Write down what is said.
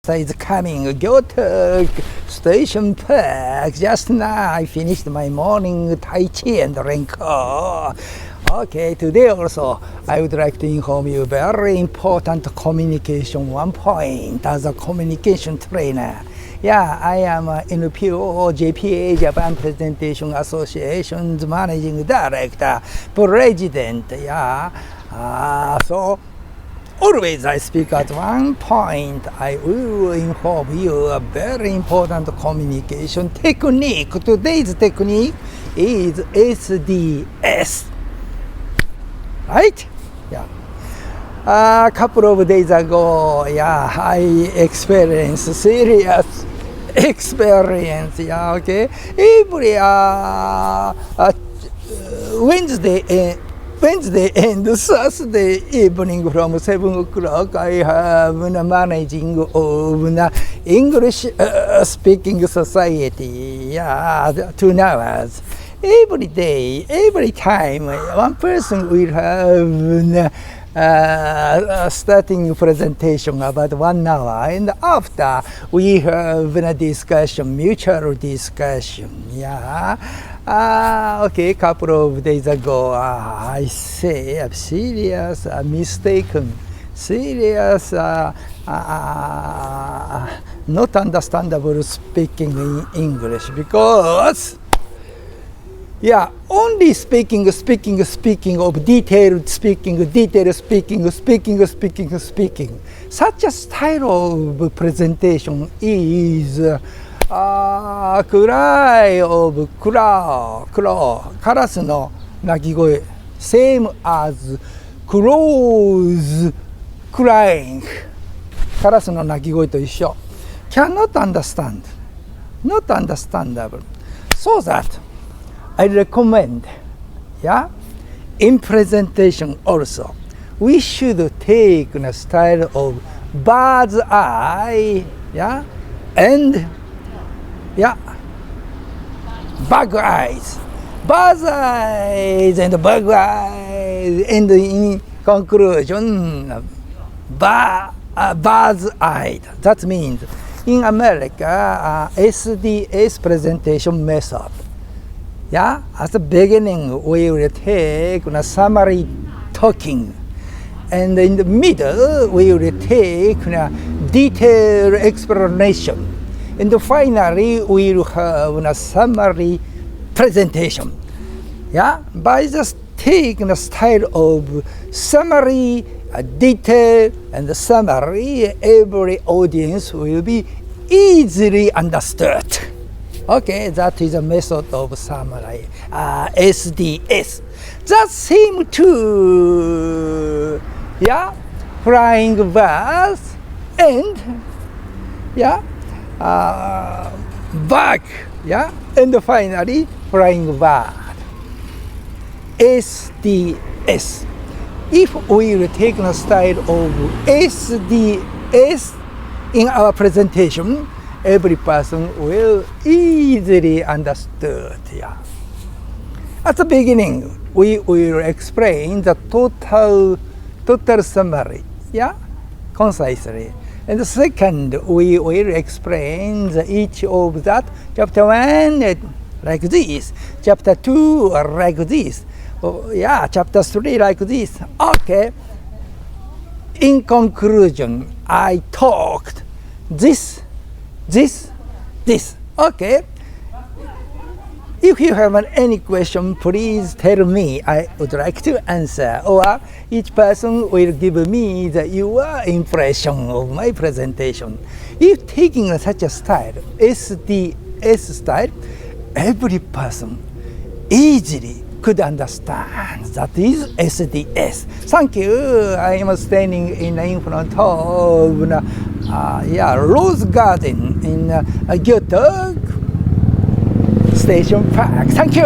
is coming. Go to Station Park. Just now I finished my morning Tai Chi and Renko. Okay, today also I would like to inform you very important communication one point as a communication trainer. Yeah, I am NPO JPA Japan Presentation Association's Managing Director, President. Yeah, so always I speak at one point. I will inform you a very important communication technique. Today's technique is SDS. Right? Yeah. A couple of days ago, yeah, I experienced serious experience. Yeah, okay. Every Wednesday and Thursday evening from 7 o'clock, I have a managing of an English speaking society. Yeah, 2 hours. Every day, every time, one person will have starting presentation about 1 hour, and after we have a discussion, mutual discussion. Yeah. Okay, couple of days ago, I say a serious mistaken, serious not understandable speaking in English because. Yeah, only speaking of detailed speaking. Such a style of presentation is cry of crow, カラスの鳴き声 same as crows crying カラスの鳴き声と一緒 cannot understand, not understandable. So that I recommend, yeah, in presentation also, we should take the style of bird's eye, yeah, and yeah, bug eyes. Bird's eyes and bug eyes, and in conclusion, bird's eye. That means in America, SDS presentation method. Yeah, at the beginning we will take a summary talking, and in the middle we will take a detailed explanation, and finally we will have a summary presentation. Yeah, by just taking the style of summary, detail, and summary, every audience will be easily understood. Okay, that is a method of summary, SDS. That same to, yeah, flying birds and, yeah, back, yeah, and finally flying bird. SDS. If we will take the style of SDS in our presentation, every person will easily understood. Yeah. At the beginning, we will explain the total summary, yeah, concisely. And the second, we will explain each of that. Chapter 1 like this, chapter 2 like this, yeah, chapter 3 like this. Okay. In conclusion, I talked this. Okay. If you have any question, please tell me. I would like to answer. Or each person will give me your impression of my presentation. If taking such a style, SDS style, every person easily could understand. That is SDS. Thank you. I am standing in front of Rose Garden in Gyoto Station Park. Thank you.